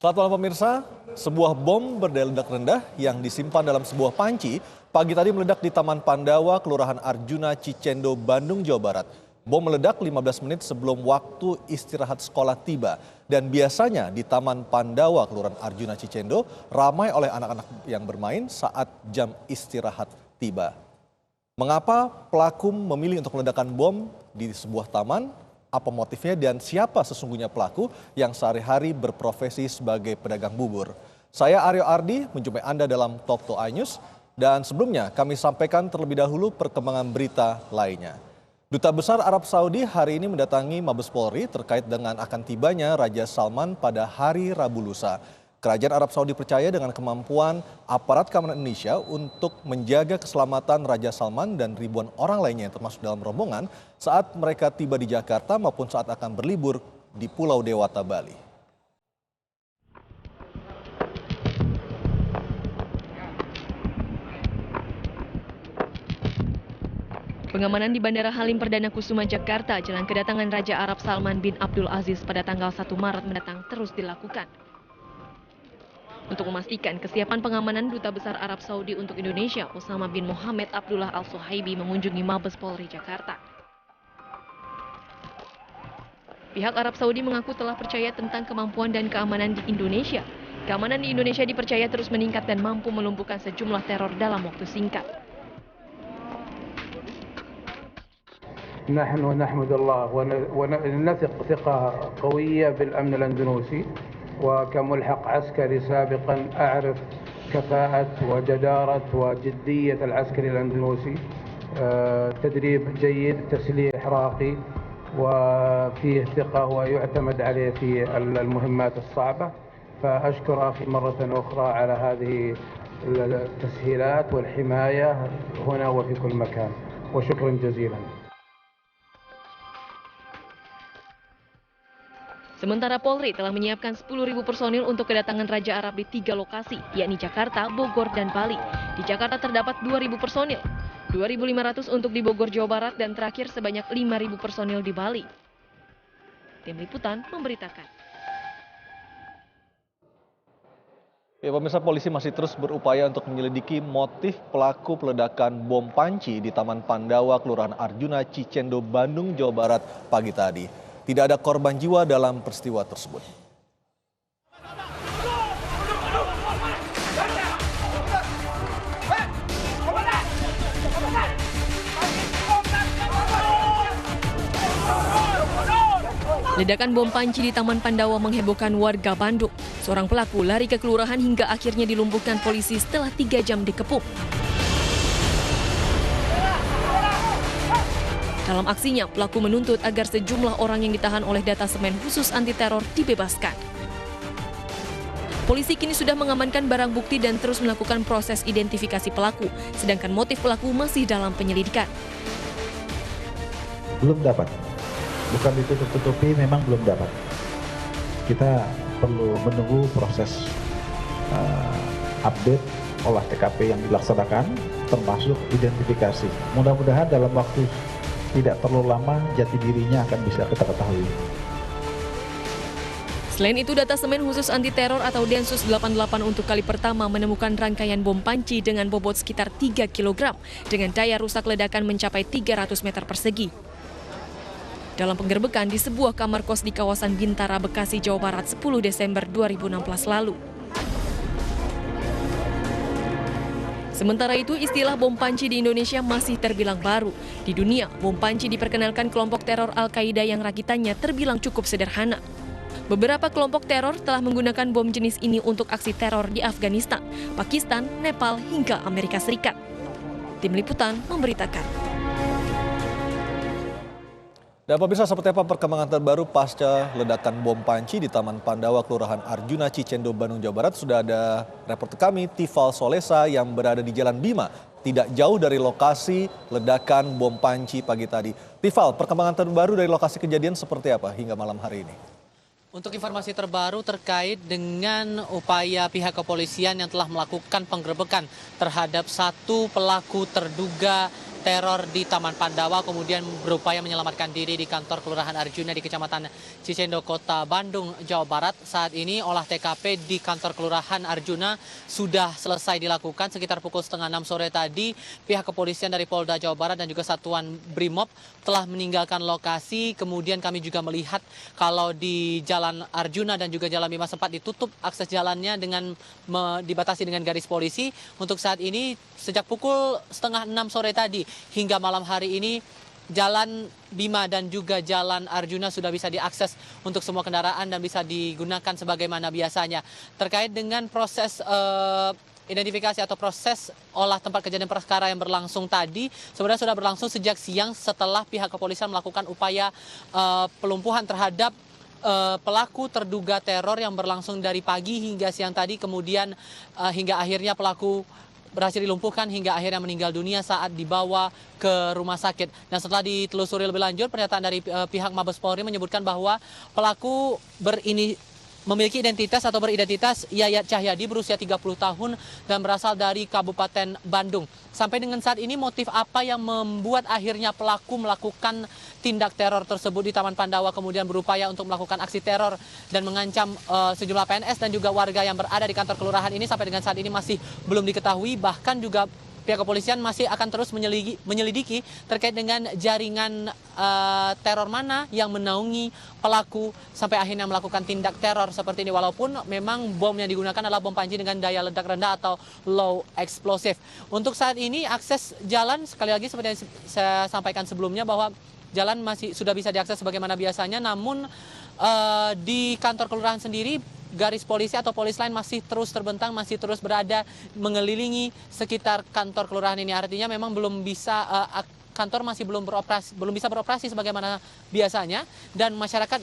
Selamat malam pemirsa, sebuah bom berdaya ledak rendah yang disimpan dalam sebuah panci pagi tadi meledak di Taman Pandawa, Kelurahan Arjuna, Cicendo, Bandung, Jawa Barat. Bom meledak 15 menit sebelum waktu istirahat sekolah tiba. Dan biasanya di Taman Pandawa, Kelurahan Arjuna, Cicendo ramai oleh anak-anak yang bermain saat jam istirahat tiba. Mengapa pelaku memilih untuk meledakan bom di sebuah taman? Apa motifnya dan siapa sesungguhnya pelaku yang sehari-hari berprofesi sebagai pedagang bubur? Saya Aryo Ardi menjumpai Anda dalam Talk to iNews dan sebelumnya kami sampaikan terlebih dahulu perkembangan berita lainnya. Duta Besar Arab Saudi hari ini mendatangi Mabes Polri terkait dengan akan tibanya Raja Salman pada hari Rabu lusa. Kerajaan Arab Saudi percaya dengan kemampuan aparat keamanan Indonesia untuk menjaga keselamatan Raja Salman dan ribuan orang lainnya yang termasuk dalam rombongan saat mereka tiba di Jakarta maupun saat akan berlibur di Pulau Dewata, Bali. Pengamanan di Bandara Halim Perdana Kusuma Jakarta jelang kedatangan Raja Arab Salman bin Abdul Aziz pada tanggal 1 Maret mendatang terus dilakukan. Untuk memastikan kesiapan pengamanan, Duta Besar Arab Saudi untuk Indonesia, Osama bin Mohammed Abdullah Al-Suhaibi mengunjungi Mabes Polri Jakarta. Pihak Arab Saudi mengaku telah percaya tentang kemampuan dan keamanan di Indonesia. Keamanan di Indonesia dipercaya terus meningkat dan mampu melumpuhkan sejumlah teror dalam waktu singkat. نحن نحمد الله ونثق ثقة قوية بالأمن الأندونيسي وكملحق عسكري سابقا أعرف كفاءة وجدارة وجدية العسكري الأندونيسي تدريب جيد تسليح راقي وفيه ثقة ويعتمد عليه في المهمات الصعبة فأشكر أخي مرة أخرى على هذه التسهيلات والحماية هنا وفي كل مكان وشكرا جزيلا. Sementara Polri telah menyiapkan 10.000 personil untuk kedatangan Raja Arab di 3 lokasi, yakni Jakarta, Bogor, dan Bali. Di Jakarta terdapat 2.000 personil, 2.500 untuk di Bogor, Jawa Barat, dan terakhir sebanyak 5.000 personil di Bali. Tim Liputan memberitakan. Ya, pemirsa, polisi masih terus berupaya untuk menyelidiki motif pelaku peledakan bom panci di Taman Pandawa, Kelurahan Arjuna, Cicendo, Bandung, Jawa Barat pagi tadi. Tidak ada korban jiwa dalam peristiwa tersebut. Ledakan bom panci di Taman Pandawa menghebohkan warga Bandung. Seorang pelaku lari ke kelurahan hingga akhirnya dilumpuhkan polisi setelah 3 jam dikepung. Dalam aksinya, pelaku menuntut agar sejumlah orang yang ditahan oleh detasemen khusus anti-teror dibebaskan. Polisi kini sudah mengamankan barang bukti dan terus melakukan proses identifikasi pelaku, sedangkan motif pelaku masih dalam penyelidikan. Belum dapat, bukan ditutup-tutupi, memang belum dapat. Kita perlu menunggu proses update olah TKP yang dilaksanakan, termasuk identifikasi. Mudah-mudahan dalam waktu tidak terlalu lama jati dirinya akan bisa kita ketahui. Selain itu, detasemen khusus anti-teror atau Densus 88 untuk kali pertama menemukan rangkaian bom panci dengan bobot sekitar 3 kg dengan daya rusak ledakan mencapai 300 meter persegi. Dalam penggerbekan di sebuah kamar kos di kawasan Bintara, Bekasi, Jawa Barat 10 Desember 2016 lalu. Sementara itu, istilah bom panci di Indonesia masih terbilang baru. Di dunia, bom panci diperkenalkan kelompok teror Al-Qaeda yang rakitannya terbilang cukup sederhana. Beberapa kelompok teror telah menggunakan bom jenis ini untuk aksi teror di Afghanistan, Pakistan, Nepal, hingga Amerika Serikat. Tim Liputan memberitakan. Dan pemirsa, seperti apa perkembangan terbaru pasca ledakan bom panci di Taman Pandawa, Kelurahan Arjuna, Cicendo, Bandung, Jawa Barat? Sudah ada reporter kami, Tifal Solesa, yang berada di Jalan Bima, tidak jauh dari lokasi ledakan bom panci pagi tadi. Tifal, perkembangan terbaru dari lokasi kejadian seperti apa hingga malam hari ini? Untuk informasi terbaru terkait dengan upaya pihak kepolisian yang telah melakukan penggerebekan terhadap satu pelaku terduga teror di Taman Pandawa, kemudian berupaya menyelamatkan diri di kantor Kelurahan Arjuna di Kecamatan Cicendo, Kota Bandung, Jawa Barat. Saat ini olah TKP di kantor Kelurahan Arjuna sudah selesai dilakukan sekitar pukul setengah 6 sore tadi. Pihak kepolisian dari Polda Jawa Barat dan juga Satuan Brimob telah meninggalkan lokasi. Kemudian kami juga melihat kalau di Jalan Arjuna dan juga Jalan Bima sempat ditutup akses jalannya dengan dibatasi dengan garis polisi. Untuk saat ini sejak pukul setengah 6 sore tadi hingga malam hari ini Jalan Bima dan juga Jalan Arjuna sudah bisa diakses untuk semua kendaraan dan bisa digunakan sebagaimana biasanya. Terkait dengan proses identifikasi atau proses olah tempat kejadian perkara yang berlangsung tadi sebenarnya sudah berlangsung sejak siang setelah pihak kepolisian melakukan upaya pelumpuhan terhadap pelaku terduga teror yang berlangsung dari pagi hingga siang tadi, kemudian hingga akhirnya pelaku berhasil dilumpuhkan hingga akhirnya meninggal dunia saat dibawa ke rumah sakit. Dan setelah ditelusuri lebih lanjut, pernyataan dari pihak Mabes Polri menyebutkan bahwa pelaku memiliki identitas atau beridentitas Yayat Cahyadi berusia 30 tahun dan berasal dari Kabupaten Bandung. Sampai dengan saat ini motif apa yang membuat akhirnya pelaku melakukan tindak teror tersebut di Taman Pandawa, kemudian berupaya untuk melakukan aksi teror dan mengancam sejumlah PNS dan juga warga yang berada di kantor kelurahan ini, sampai dengan saat ini masih belum diketahui. Bahkan juga pihak kepolisian masih akan terus menyelidiki terkait dengan jaringan teror mana yang menaungi pelaku sampai akhirnya melakukan tindak teror seperti ini. Walaupun memang bom yang digunakan adalah bom panci dengan daya ledak rendah atau low explosive. Untuk saat ini akses jalan sekali lagi seperti yang saya sampaikan sebelumnya bahwa jalan masih sudah bisa diakses sebagaimana biasanya, namun di kantor kelurahan sendiri garis polisi atau polis lain masih terus terbentang, masih terus berada mengelilingi sekitar kantor kelurahan ini. Artinya memang kantor masih belum bisa beroperasi sebagaimana biasanya, dan masyarakat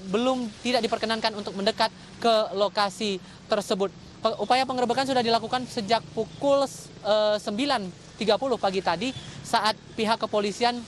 tidak diperkenankan untuk mendekat ke lokasi tersebut. Upaya penggerebekan sudah dilakukan sejak pukul 9.30 pagi tadi saat pihak kepolisian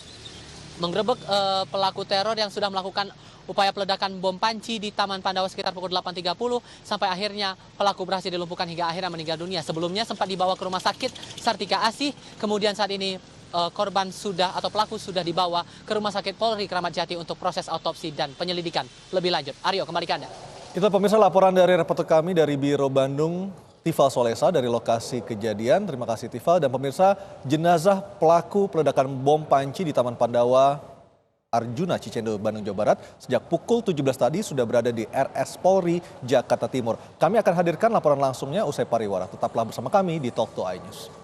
menggerebek pelaku teror yang sudah melakukan upaya peledakan bom panci di Taman Pandawa sekitar pukul 8.30 sampai akhirnya pelaku berhasil dilumpuhkan hingga akhirnya meninggal dunia. Sebelumnya sempat dibawa ke rumah sakit Sartika Asih, kemudian saat ini pelaku sudah dibawa ke Rumah Sakit Polri Kramat Jati untuk proses autopsi dan penyelidikan lebih lanjut. Aryo, kembali ke Anda. Itu pemirsa laporan dari reporter kami dari Biro Bandung, Tifal Solesa dari lokasi kejadian. Terima kasih Tifal. Dan pemirsa, jenazah pelaku peledakan bom panci di Taman Pandawa Arjuna Cicendo, Bandung, Jawa Barat sejak pukul 17 tadi sudah berada di RS Polri Jakarta Timur. Kami akan hadirkan laporan langsungnya usai pariwara. Tetaplah bersama kami di Talk to iNews.